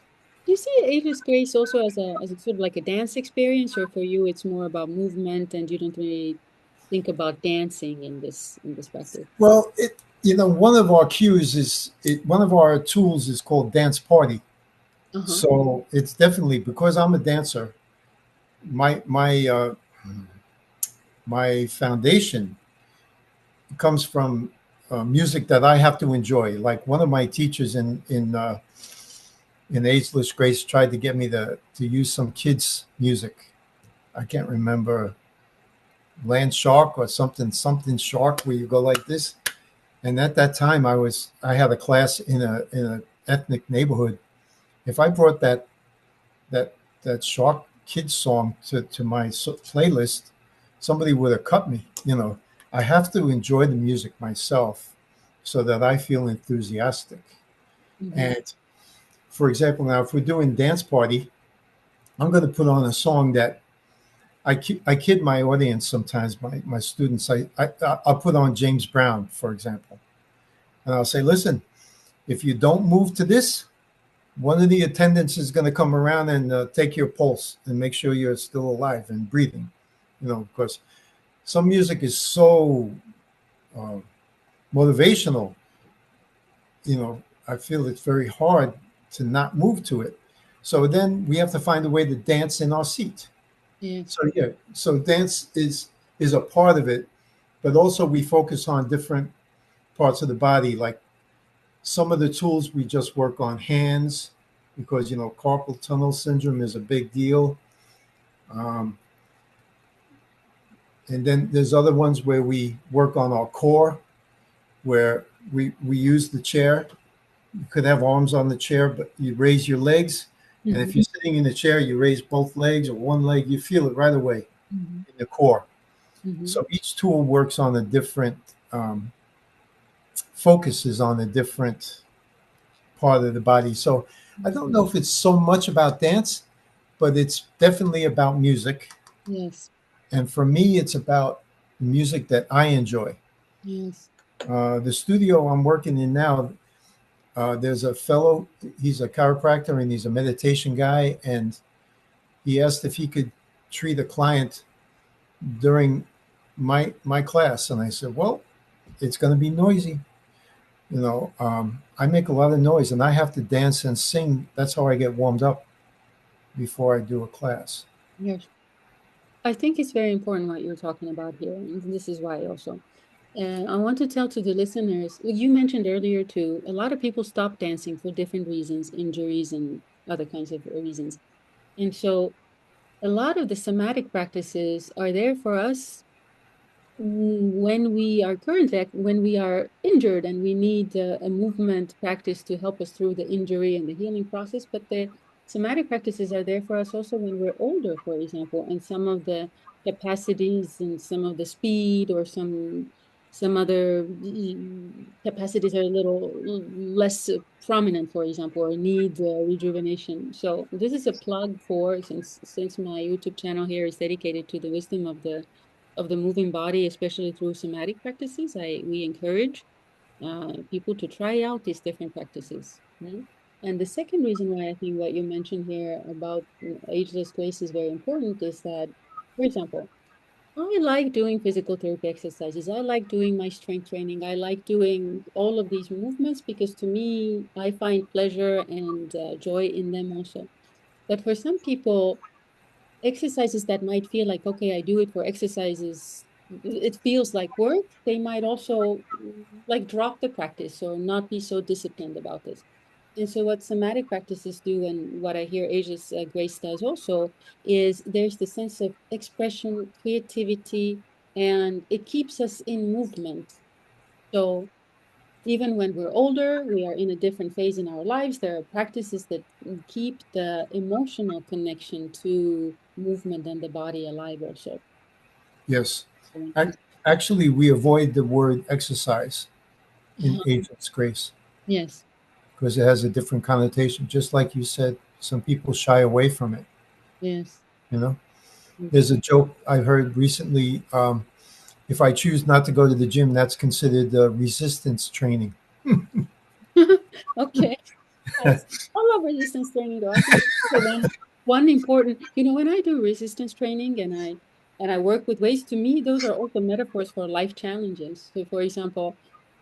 Do you see Ageless Grace also as a sort of like a dance experience, or for you it's more about movement and you don't really think about dancing in this practice? Well, one of our cues one of our tools is called dance party. Uh-huh. So it's definitely because I'm a dancer. My foundation comes from music that I have to enjoy. Like one of my teachers in Ageless Grace tried to get me to use some kids' music. I can't remember Land Shark or something Shark where you go like this. And at that time, I had a class in a ethnic neighborhood. If I brought that that Shark kids song to my playlist, somebody would have cut me. I have to enjoy the music myself so that I feel enthusiastic. Mm-hmm. And for example, now if we're doing dance party, I'm going to put on a song that I kid my audience sometimes, my students. I'll put on James Brown, for example, and I'll say, listen, if you don't move to this, one of the attendants is going to come around and take your pulse and make sure you're still alive and breathing. Because some music is so uh, motivational. I feel it's very hard to not move to it. So then we have to find a way to dance in our seat. Yes. So yeah, so dance is a part of it, but also we focus on different parts of the body. Like some of the tools we just work on hands because carpal tunnel syndrome is a big deal. Um, and then there's other ones where we work on our core, where we use the chair. You could have arms on the chair, but you raise your legs. And Mm-hmm. if you're sitting in a chair, you raise both legs or one leg, you feel it right away Mm-hmm. in the core. Mm-hmm. So each tool works on a different, focuses on a different part of the body. So I don't know if it's so much about dance, but it's definitely about music. Yes. And for me, it's about music that I enjoy. Yes. The studio I'm working in now, there's a fellow, he's a chiropractor and he's a meditation guy. And he asked if he could treat a client during my class. And I said, well, it's going to be noisy. I make a lot of noise and I have to dance and sing. That's how I get warmed up before I do a class. Yes. I think it's very important what you're talking about here, and this is why also. I want to tell to the listeners, well, you mentioned earlier too, a lot of people stop dancing for different reasons, injuries and other kinds of reasons. And so a lot of the somatic practices are there for us when we are when we are injured and we need a movement practice to help us through the injury and the healing process. But the somatic practices are there for us also when we're older, for example, and some of the capacities and some of the speed or some other capacities are a little less prominent, for example, or need rejuvenation. So this is a plug for, since my YouTube channel here is dedicated to the wisdom of the moving body, especially through somatic practices. We encourage people to try out these different practices. Right? And the second reason why I think what you mentioned here about ageless grace is very important is that, for example, I like doing physical therapy exercises. I like doing my strength training. I like doing all of these movements because to me, I find pleasure and joy in them also. But for some people, exercises that might feel like, okay, I do it for exercises, it feels like work, they might also like drop the practice or not be so disciplined about this. And so what somatic practices do, and what I hear Ageless Grace does also, is there's the sense of expression, creativity, and it keeps us in movement. So even when we're older, we are in a different phase in our lives. There are practices that keep the emotional connection to movement and the body alive also. Yes. I want to, Ac- Actually, we avoid the word exercise in Agent's Grace yes. because it has a different connotation. Just like you said, some people shy away from it. Yes. You know, there's Okay. a joke I heard recently. If I choose not to go to the gym, that's considered resistance training. Okay. I love resistance training though. I think it's the one important, when I do resistance training and I work with weights, to me, those are also metaphors for life challenges. So for example,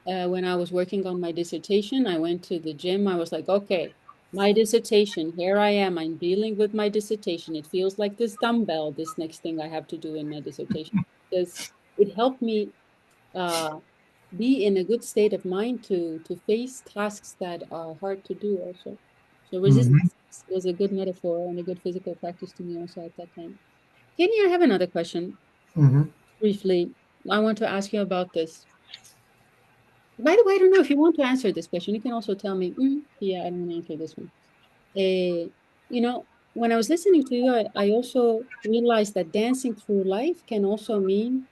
when I was working on my dissertation, I went to the gym. I was like, okay, my dissertation, here I am. I'm dealing with my dissertation. It feels like this dumbbell, this next thing I have to do in my dissertation. Because it helped me uh, be in a good state of mind to face tasks that are hard to do also. So Hmm. resistance was a good metaphor and a good physical practice to me also at that time. Kenny, I have another question Hmm. briefly. I want to ask you about this. By the way, I don't know if you want to answer this question. You can also tell me, yeah, I don't want to answer this one. Uh, when I was listening to you, I also realized that dancing through life can also mean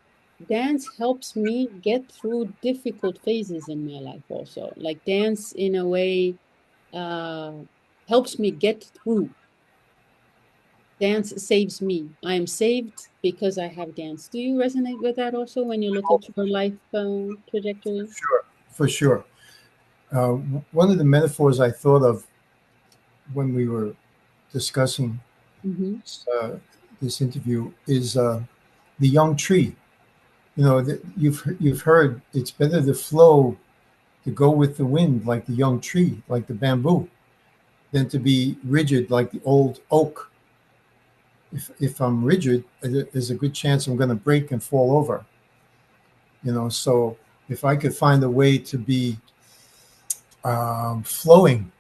dance helps me get through difficult phases in my life, also. Like dance, in a way, uh, helps me get through. Dance saves me. I am saved because I have danced. Do you resonate with that also when you look at your life trajectory? Sure, for sure. One of the metaphors I thought of when we were discussing Mm-hmm. uh, this interview is the young tree. You've heard it's better to flow, to go with the wind like the young tree, like the bamboo, than to be rigid like the old oak. If I'm rigid, there's a good chance I'm going to break and fall over. So if I could find a way to be flowing,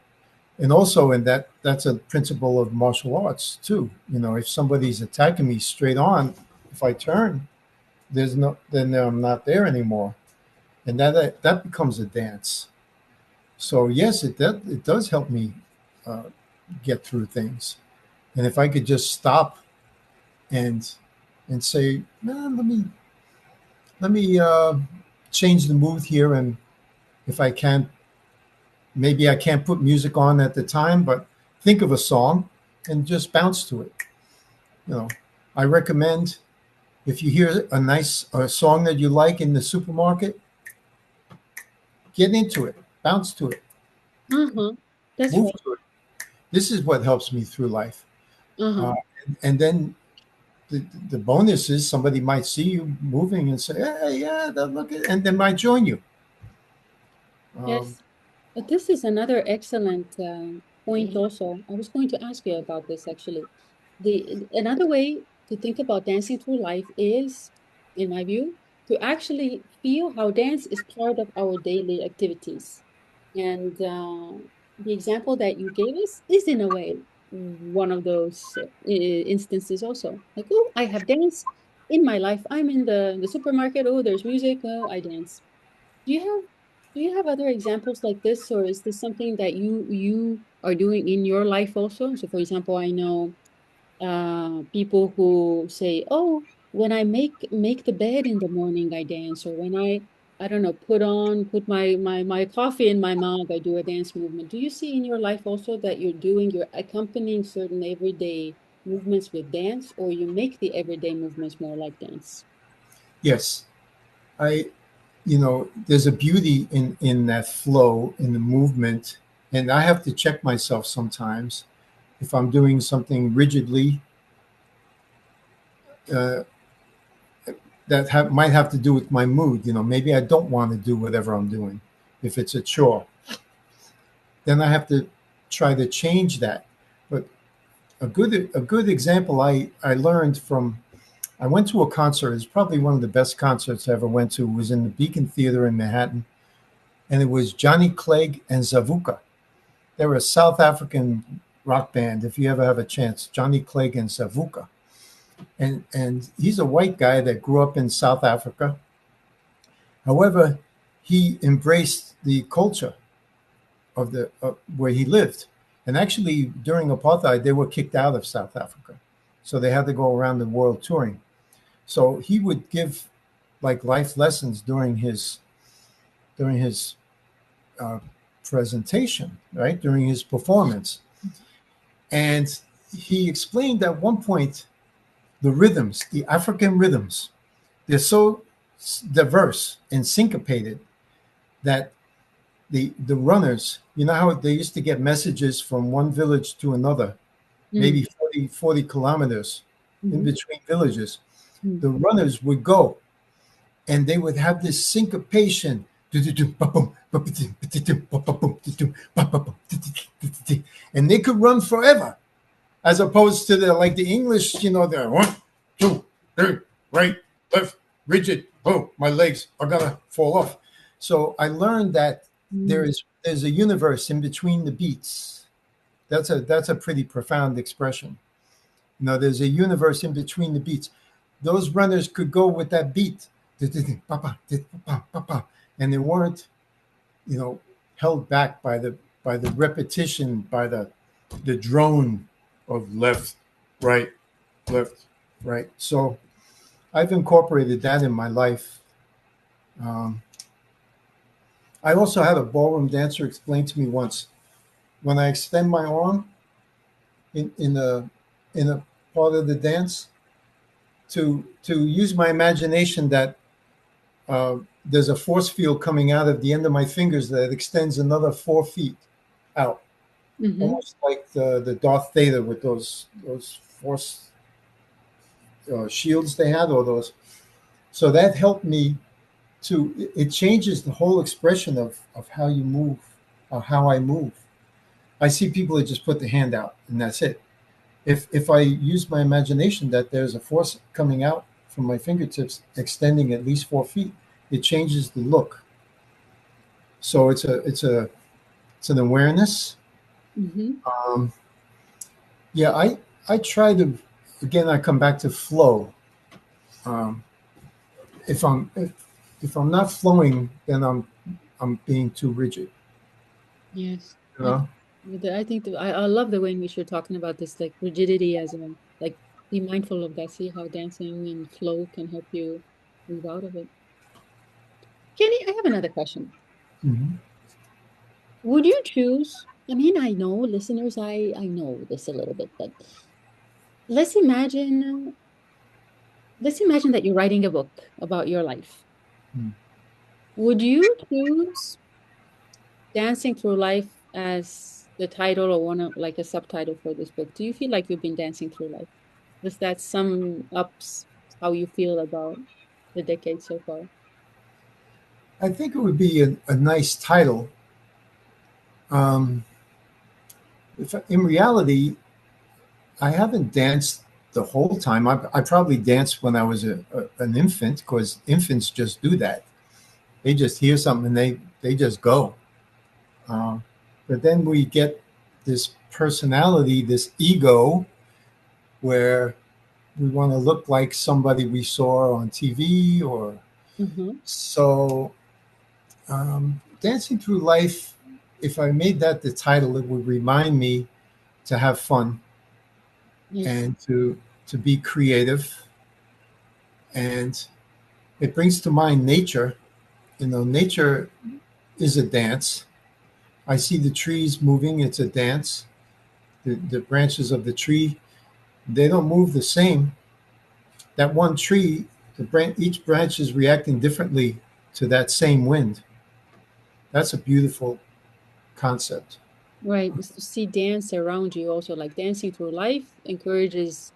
and also in that's a principle of martial arts too. If somebody's attacking me straight on, if I turn, then I'm not there anymore, and that becomes a dance. So yes, it does help me uh, get through things. And if I could just stop and say, man, let me change the mood here, and if I can, maybe I can't put music on at the time, but think of a song and just bounce to it. You know, I recommend if you hear a nice song that you like in the supermarket, get into it, bounce to it, Uh-huh. That's move right. to it. This is what helps me through life. Uh, Uh-huh. and then the bonus is somebody might see you moving and say, "Hey, yeah, look at," and they might join you. Um, Yes. But this is another excellent point also. I was going to ask you about this actually. The another way to think about dancing through life is, in my view, to actually feel how dance is part of our daily activities. And the example that you gave us is, in a way, one of those instances also. Like, oh, I have danced in my life. I'm in the supermarket. Oh, there's music. Oh, I dance. Do you have do you have other examples like this, or is this something that you are doing in your life also? So, for example, I know people who say, "Oh, when I make the bed in the morning, I dance," or when I don't know, put my coffee in my mug, I do a dance movement. Do you see in your life also that you're accompanying certain everyday movements with dance, or you make the everyday movements more like dance? yes, I there's a beauty in that flow in the movement, and I have to check myself sometimes if I'm doing something rigidly uh, that might have to do with my mood. Maybe I don't want to do whatever I'm doing. If it's a chore, then I have to try to change that. But a good example I learned from, I went to a concert. It's probably one of the best concerts I ever went to. It was in the Beacon Theater in Manhattan, and it was Johnny Clegg and Zavuka. They were a South African rock band. If you ever have a chance, Johnny Clegg and Zavuka, and he's a white guy that grew up in South Africa. However, he embraced the culture of the where he lived, and actually during apartheid they were kicked out of South Africa, so they had to go around the world touring. So he would give like life lessons during his uh, presentation, right, during his performance. And he explained at one point the rhythms, the African rhythms, they're so diverse and syncopated that the runners, you know how they used to get messages from one village to another, Mm, maybe 40 kilometers in mhm, between villages. mm. The runners would go and they would have this syncopation. And they could run forever, as opposed to the English, they're 1, 2, 3, right, left, rigid. Oh, my legs are gonna fall off. So I learned that Mm. there's a universe in between the beats. That's a pretty profound expression. There's a universe in between the beats. Those runners could go with that beat, and they weren't, you know, held back by the repetition, by the drone of left, right, left, right. So I've incorporated that in my life. Um, I also had a ballroom dancer explain to me once, when I extend my arm in a part of the dance, to use my imagination that there's a force field coming out of the end of my fingers that extends another 4 feet out, Mhm. almost like the Darth Vader with those force shields they had, or those. So that helped me to. It changes the whole expression of how you move, or how I move. I see people that just put the hand out and that's it. If I use my imagination that there's a force coming out from my fingertips extending at least 4 feet, it changes the look. So it's an awareness. Mhm. Um, yeah, I try to, again, I come back to flow. Um, if I'm not flowing, then I'm being too rigid. Yes. You know. I think I love the way in which you're talking about this, like rigidity as a, like, be mindful of that. See how dancing and flow can help you move out of it. Kenny, I have another question. Mhm. Would you choose? I mean, I know listeners, I know this a little bit, but let's imagine let's imagine that you're writing a book about your life. Hmm. Would you choose dancing through life as the title or one of like a subtitle for this book? Do you feel like you've been dancing through life? Does that sum up how you feel about the decade so far? I think it would be a nice title. Um, if, in reality, I haven't danced the whole time. I probably danced when I was an infant because infants just do that. They just hear something and they just go. Uh, but then we get this personality, this ego, where we want to look like somebody we saw on TV or Mm-hmm. so. Dancing through life, if I made that the title, it would remind me to have fun I see. and to be creative, and it brings to mind nature. You know, nature is a dance. I see the trees moving, it's a dance. The branches of the tree, they don't move the same. That one tree, each branch is reacting differently to that same wind. That's a beautiful concept. Right. Is to see dance around you also, like dancing through life encourages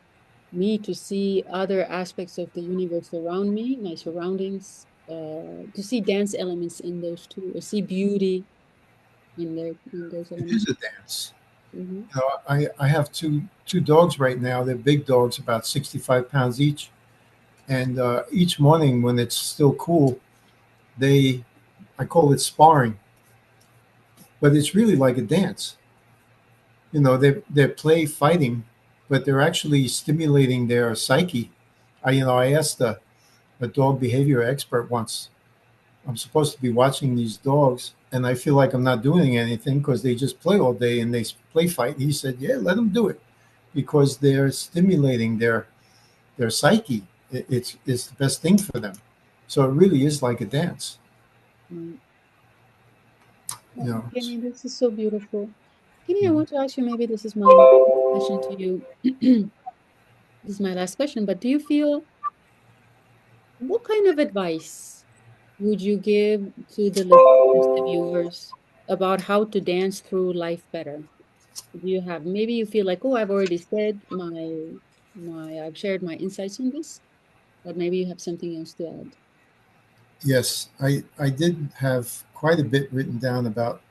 me to see other aspects of the universe around me, my surroundings, to see dance elements in those too, or see beauty in those It elements. is a dance. Hmm. You know, I have two dogs right now. They're big dogs, about 65 pounds each. And each morning when it's still cool, they I call it sparring, but it's really like a dance. You know, they're play fighting, but they're actually stimulating their psyche. I asked a dog behavior expert once. I'm supposed to be watching these dogs, and I feel like I'm not doing anything because they just play all day and they play fight. He said, "Yeah, let them do it because they're stimulating their psyche. It's the best thing for them. So it really is like a dance. Right. You Oh, know, Kenny, this is so beautiful. Kenny, I Mhm. want to ask you, maybe this is my last question to you. This is my last question, but do you feel what kind of advice would you give to the listeners, the viewers, about how to dance through life better? Do you have maybe you feel like, oh, I've already said I've shared my insights on this, but maybe you have something else to add. Yes, I did have quite a bit written down about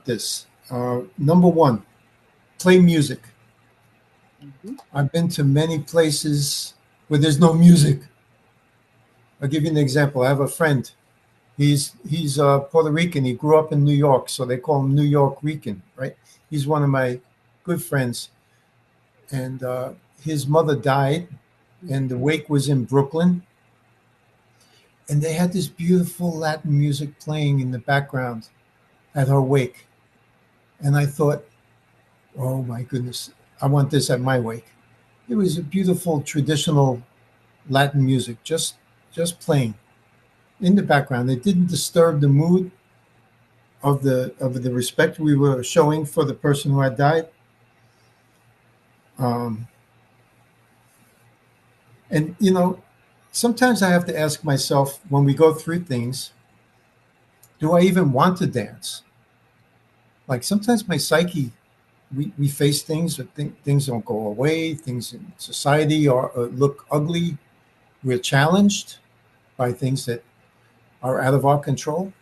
this. Number one, play music. Mhm. I've been to many places where there's no music. I'll give you an example. I have a friend. He's Puerto Rican. He grew up in New York, so they call him New York Rican, right? He's one of my good friends, and his mother died, and the wake was in Brooklyn, and they had this beautiful Latin music playing in the background at her wake, and I thought, oh my goodness, I want this at my wake. It was a beautiful traditional Latin music, just playing in the background. It didn't disturb the mood of the respect we were showing for the person who had died. Um, and sometimes I have to ask myself when we go through things, do I even want to dance? Like sometimes my psyche, we face things, or things don't go away, things in society look ugly. We're challenged by things that are out of our control.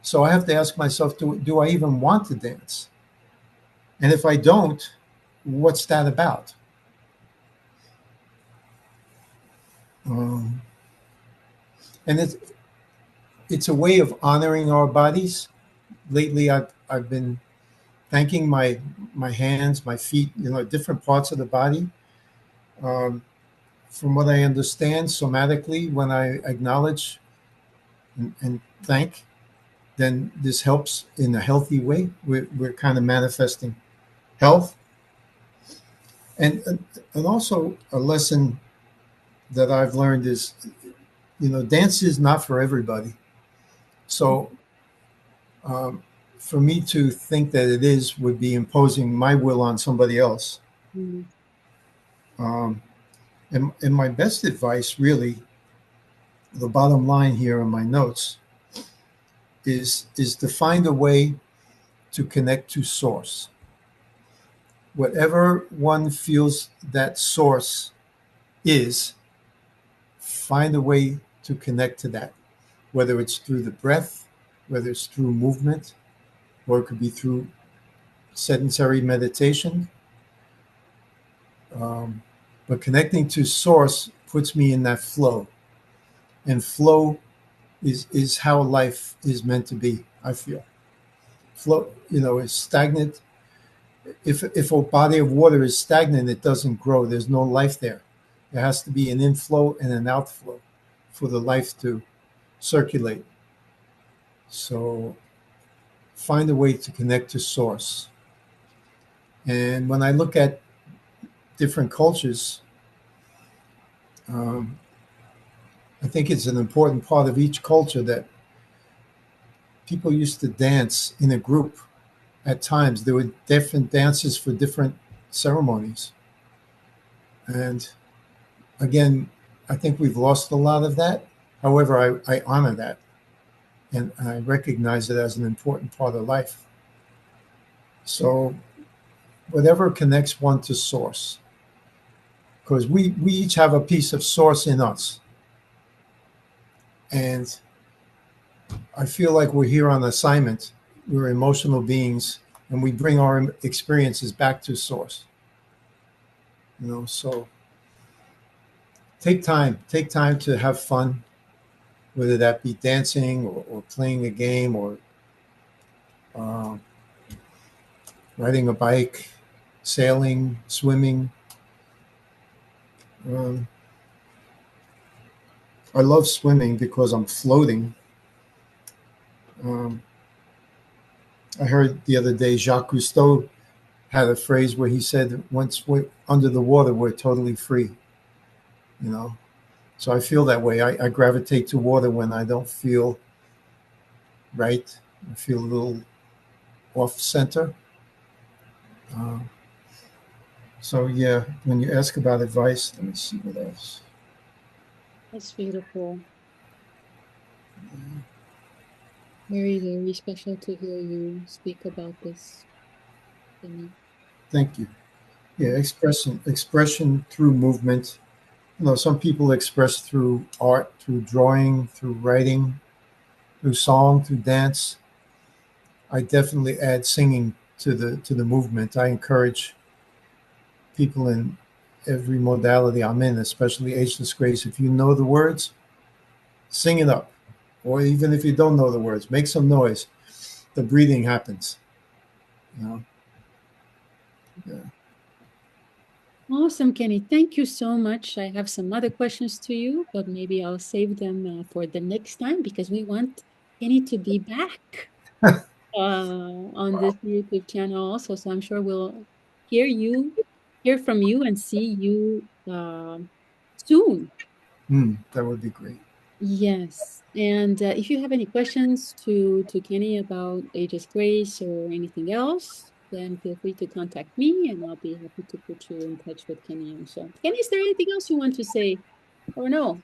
So I have to ask myself, do I even want to dance? And if I don't, what's that about? Um, and it's a way of honoring our bodies. Lately, I've been thanking my hands, my feet, different parts of the body. Um, from what I understand, somatically, when I acknowledge and thank, then this helps in a healthy way. We're kind of manifesting health, and also a lesson that I've learned is, dance is not for everybody. So um, for me to think that it is would be imposing my will on somebody else. Mm, Um, and my best advice, really, the bottom line here in my notes is to find a way to connect to source. Whatever one feels that source is, find a way to connect to that, whether it's through the breath, whether it's through movement, or it could be through sedentary meditation. Um, but connecting to source puts me in that flow, and flow is how life is meant to be. I feel flow, is stagnant. If a body of water is stagnant, it doesn't grow. There's no life there. There has to be an inflow and an outflow for the life to circulate. So find a way to connect to source. And when I look at different cultures, um, I think it's an important part of each culture that people used to dance in a group at times. There were different dances for different ceremonies. And again, I think we've lost a lot of that. However, I honor that and I recognize it as an important part of life. So, whatever connects one to source, because we each have a piece of source in us. And I feel like we're here on assignment. We're emotional beings and we bring our experiences back to source. So take time to have fun, whether that be dancing or playing a game or uh, riding a bike, sailing, swimming. Um, I love swimming because I'm floating. Um, I heard the other day Jacques Cousteau had a phrase where he said, "Once we're under the water, we're totally free." You know, so I feel that way. I gravitate to water when I don't feel right. I feel a little off center. Uh, so yeah, when you ask about advice, let me see what else. that's beautiful. Very, very special to hear you speak about this, Kenny. Thank you. Yeah, expression through movement. Some people express through art, through drawing, through writing, through song, through dance. I definitely add singing to the movement. I encourage people in every modality I'm in, especially Ageless Grace. If you know the words, sing it up. Or even if you don't know the words, make some noise. The breathing happens. You know? Yeah. Awesome, Kenny. Thank you so much. I have some other questions to you, but maybe I'll save them for the next time because we want Kenny to be back on this YouTube channel also. So I'm sure we'll hear you, hear from you, and see you soon. That would be great. Yes. And if you have any questions to Kenny about Aegis Grace or anything else, then feel free to contact me and I'll be happy to put you in touch with Kenny also. Kenny, is there anything else you want to say or no?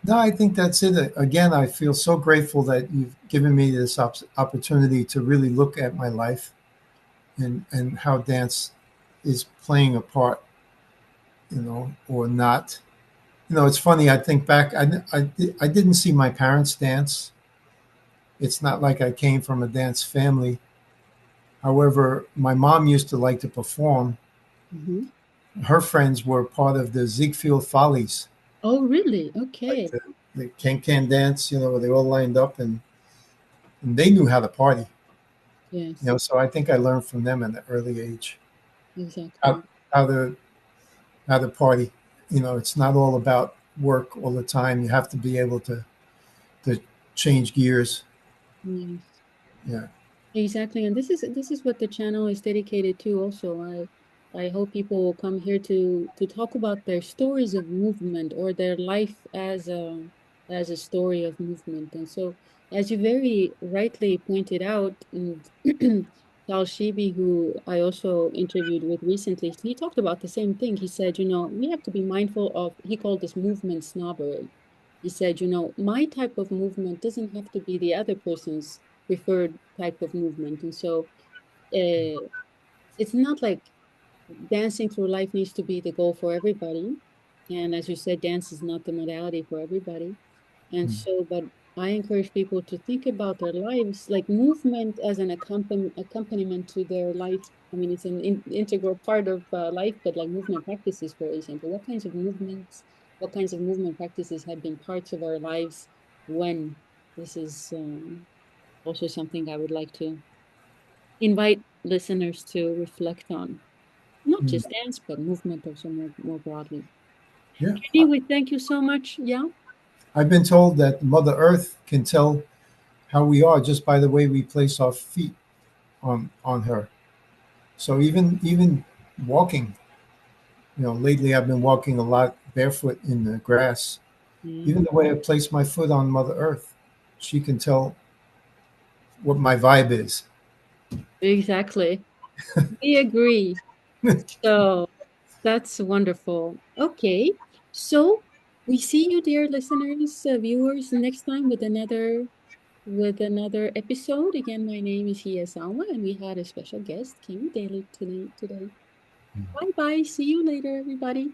No, I think that's it. Again, I feel so grateful that you've given me this opportunity to really look at my life and how dance is playing a part, or not. It's funny. I think back. I didn't see my parents dance. It's not like I came from a dance family. However, my mom used to like to perform. Mhm. Her friends were part of the Ziegfeld Follies, Oh, really? like Okay. the can dance. Where they all lined up and they knew how to party. Yes, So I think I learned from them at an early age how, exactly. how to how to party. It's not all about work all the time. You have to be able to change gears. Yes, Yeah. exactly. And this is what the channel is dedicated to also. I hope people will come here to talk about their stories of movement or their life as a as a story of movement. And so, as you very rightly pointed out, and Tal Shibi, who I also interviewed with recently, he talked about the same thing. He said, we have to be mindful of, he called this movement snobbery. He said, my type of movement doesn't have to be the other person's preferred type of movement. And so, it's not like dancing through life needs to be the goal for everybody. And as you said, dance is not the modality for everybody. And Mm. so, but I encourage people to think about their lives like movement as an accompaniment to their life. I mean, it's an integral part of life, but like movement practices, for example, what kinds of movement practices have been parts of our lives when this is also something I would like to invite listeners to reflect on. Not Mm. just dance, but movement also more broadly. Yeah. Anyway, thank you so much. Yeah. I've been told that Mother Earth can tell how we are just by the way we place our feet on her. So even walking, lately I've been walking a lot barefoot in the grass. Yeah. Even the way I place my foot on Mother Earth, she can tell what my vibe is. Exactly. We agree. So that's wonderful. Okay. So we see you, dear listeners, viewers, next time with another episode. Again, my name is Hiie Salma, and we had a special guest, Kenny Daley, today. Bye bye. See you later, everybody.